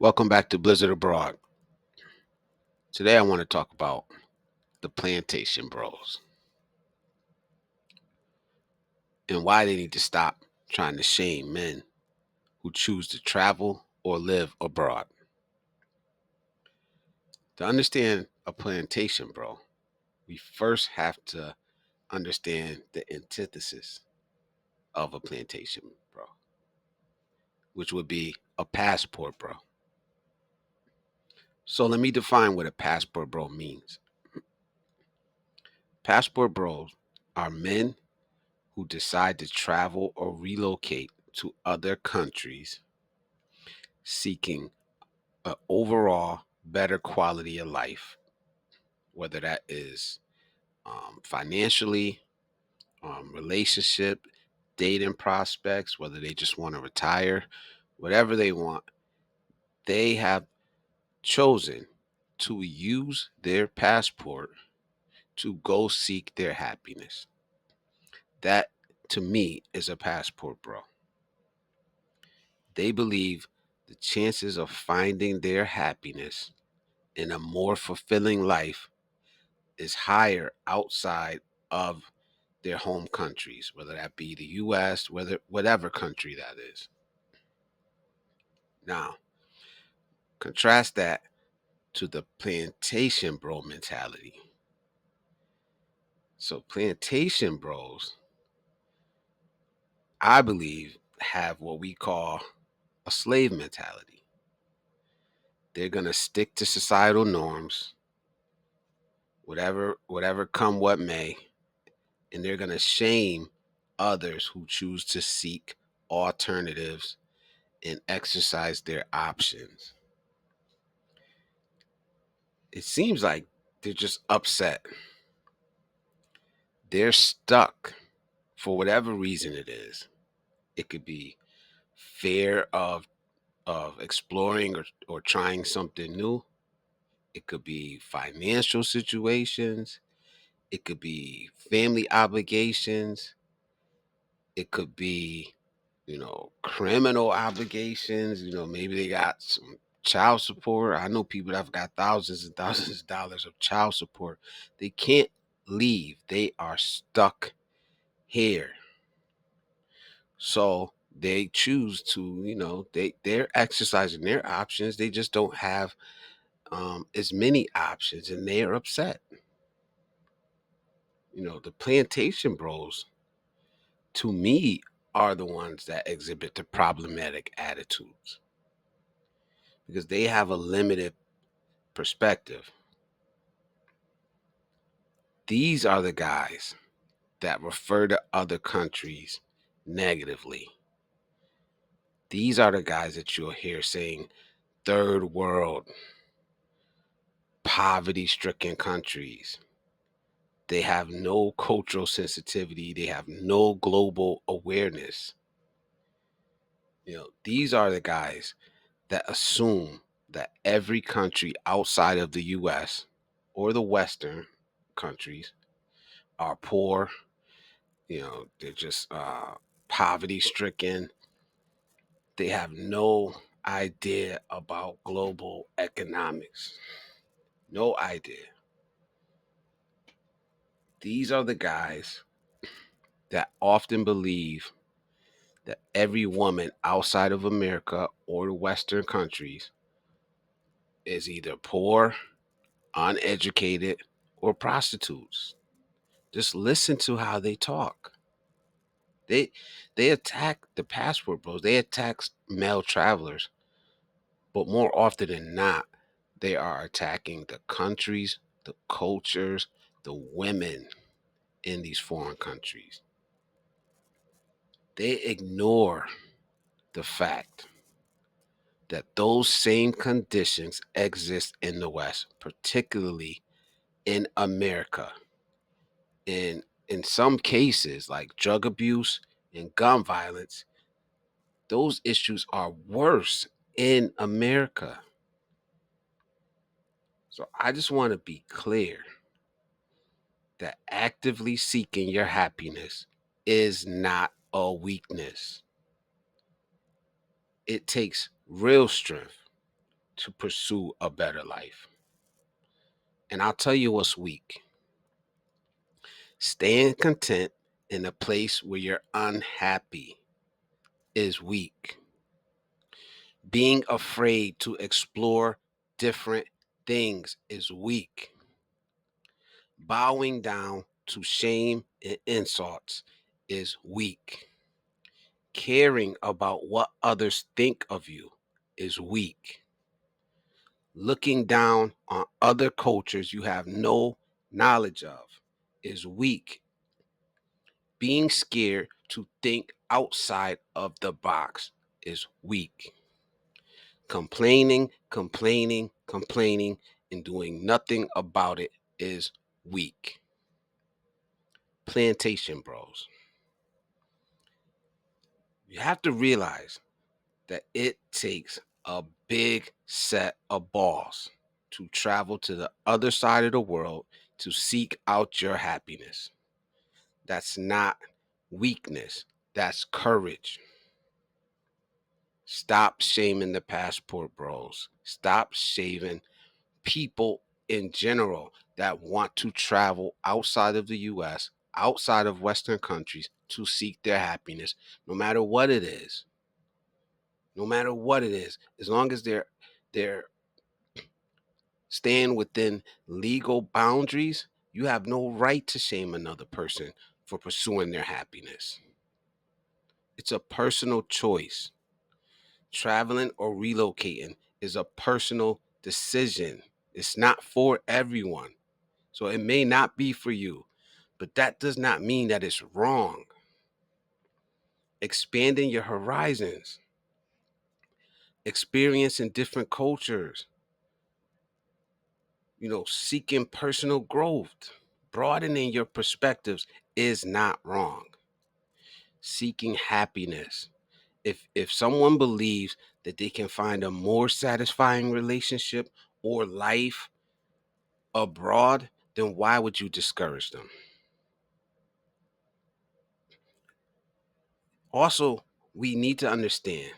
Welcome back to Blizzard Abroad. Today I want to talk about the Plantation Bros and why they need to stop trying to shame men who choose to travel or live abroad. To understand a plantation bro, we first have to understand the antithesis of a plantation bro, which would be a passport bro. So let me define what a passport bro means. Passport bros are men who decide to travel or relocate to other countries seeking an overall better quality of life, whether that is financially, relationship, dating prospects, whether they just want to retire, whatever they want, they have chosen to use their passport to go seek their happiness. That, to me, is a passport bro. They believe the chances of finding their happiness in a more fulfilling life is higher outside of their home countries, whether that be the US, whatever country that is. Now, contrast that to the plantation bro mentality. So plantation bros, I believe, have what we call a slave mentality. They're going to stick to societal norms, whatever come what may, and they're going to shame others who choose to seek alternatives and exercise their options. It seems like they're just upset. They're stuck for whatever reason it is. It could be fear of exploring or trying something new. It could be financial situations. It could be family obligations. It could be, criminal obligations. Maybe they got some child support. I know people that have got thousands and thousands of dollars of child support. They can't leave. They are stuck here. So they choose to, they're exercising their options. They just don't have as many options, and they are upset. The plantation bros, to me, are the ones that exhibit the problematic attitudes because they have a limited perspective. These are the guys that refer to other countries negatively. These are the guys that you'll hear saying third world, poverty stricken countries. They have no cultural sensitivity, they have no global awareness. These are the guys that assume that every country outside of the US or the Western countries are poor. They're just poverty stricken. They have no idea about global economics. No idea. These are the guys that often believe that every woman outside of America or the Western countries is either poor, uneducated, or prostitutes. Just listen to how they talk. They they attack the passport bros. They attack male travelers, but more often than not, they are attacking the countries, the cultures, the women in these foreign countries. They ignore the fact that those same conditions exist in the West, particularly in America. In some cases, like drug abuse and gun violence, those issues are worse in America. So I just want to be clear that actively seeking your happiness is not a weakness. It takes real strength. to pursue a better life. And I'll tell you what's weak: staying content in a place where you're unhappy is weak. Being afraid to explore different things is weak. Bowing down to shame and insults is weak. Caring about what others think of you is weak. Looking down on other cultures you have no knowledge of is weak. Being scared to think outside of the box is weak. Complaining, and doing nothing about it is weak. Plantation Bros. You have to realize that it takes a big set of balls to travel to the other side of the world to seek out your happiness. That's not weakness, that's courage. Stop shaming the passport bros. Stop shaming people in general that want to travel outside of the US, outside of Western countries to seek their happiness, no matter what it is. No matter what it is, as long as they're staying within legal boundaries, you have no right to shame another person for pursuing their happiness. It's a personal choice. Traveling or relocating is a personal decision. It's not for everyone. So it may not be for you, but that does not mean that it's wrong. Expanding your horizons, experiencing different cultures, seeking personal growth, broadening your perspectives is not wrong. Seeking happiness. If someone believes that they can find a more satisfying relationship or life abroad, then why would you discourage them? Also, we need to understand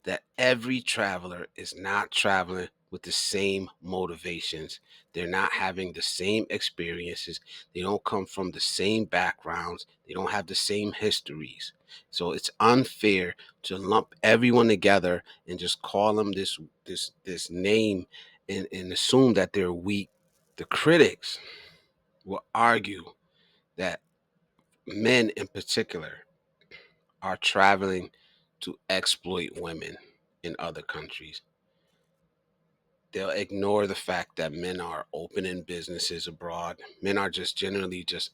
that every traveler is not traveling with the same motivations. They're not having the same experiences. They don't come from the same backgrounds. They don't have the same histories. So it's unfair to lump everyone together and just call them this name and assume that they're weak. The critics will argue that men in particular are traveling to exploit women in other countries. They'll ignore the fact that men are opening businesses abroad. Men are just generally just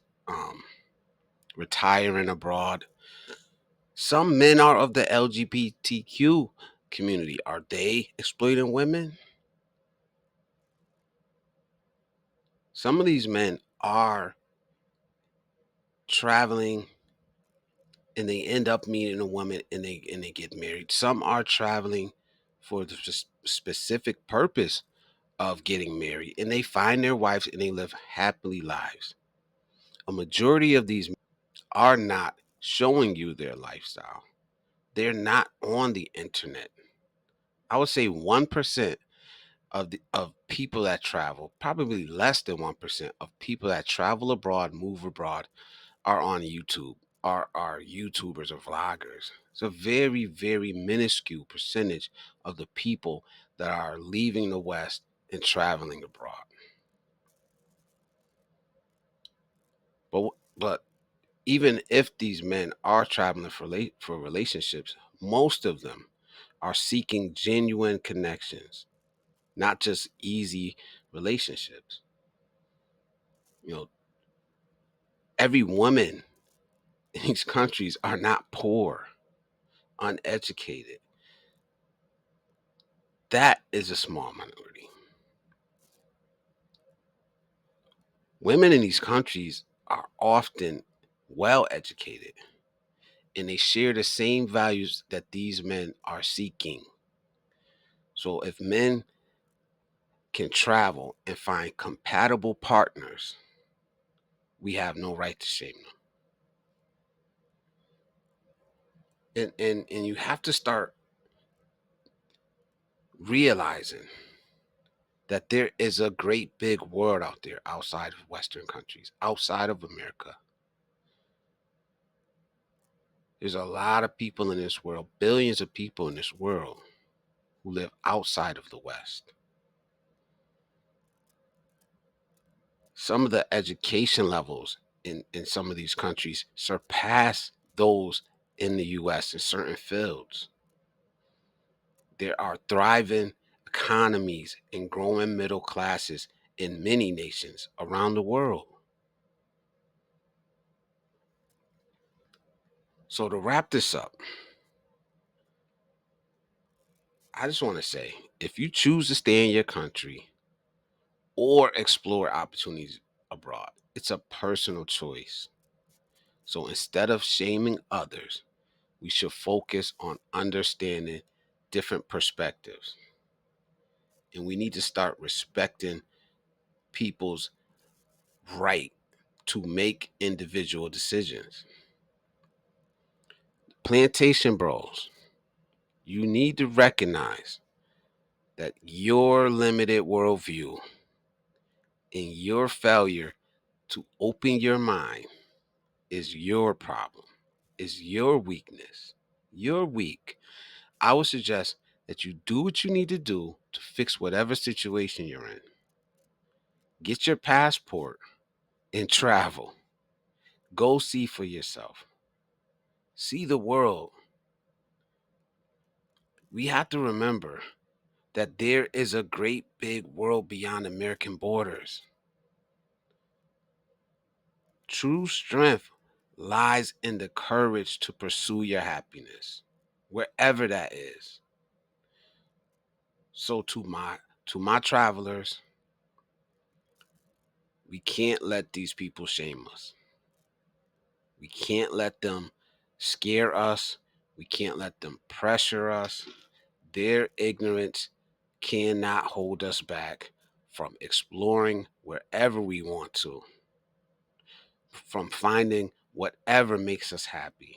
retiring abroad. Some men are of the LGBTQ community. Are they exploiting women? Some of these men are traveling and they end up meeting a woman and they get married. Some are traveling for the specific purpose of getting married and they find their wives and they live happily lives. A majority of these are not showing you their lifestyle. They're not on the internet. I would say 1% of people that travel, probably less than 1% of people that travel abroad, move abroad, are on YouTube, are YouTubers or vloggers. It's a very, very minuscule percentage of the people that are leaving the West and traveling abroad. But even if these men are traveling for relationships, most of them are seeking genuine connections, not just easy relationships. You know, every woman in these countries are not poor, uneducated. That is a small minority. Women in these countries are often well educated and they share the same values that these men are seeking. So if men can travel and find compatible partners, we have no right to shame them. And you have to start realizing that there is a great big world out there outside of Western countries, outside of America. There's a lot of people in this world, billions of people in this world who live outside of the West. Some of the education levels in some of these countries surpass those in the US in certain fields. There are thriving economies and growing middle classes in many nations around the world. So to wrap this up, I just want to say, if you choose to stay in your country or explore opportunities abroad, it's a personal choice. So instead of shaming others, we should focus on understanding different perspectives. And we need to start respecting people's right to make individual decisions. Plantation Bros, you need to recognize that your limited worldview and your failure to open your mind is your problem, is your weakness. You're weak. I would suggest that you do what you need to do to fix whatever situation you're in. Get your passport and travel. Go see for yourself. See the world. We have to remember that there is a great big world beyond American borders. True strength lies in the courage to pursue your happiness, wherever that is. So to my travelers, we can't let these people shame us. We can't let them scare us. We can't let them pressure us. Their ignorance cannot hold us back from exploring wherever we want to, from finding whatever makes us happy.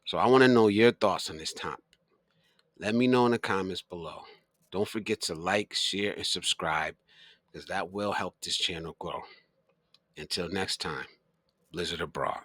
So I want to know your thoughts on this topic. Let me know in the comments below. Don't forget to like, share, and subscribe because that will help this channel grow. Until next time, Blizzard Abroad.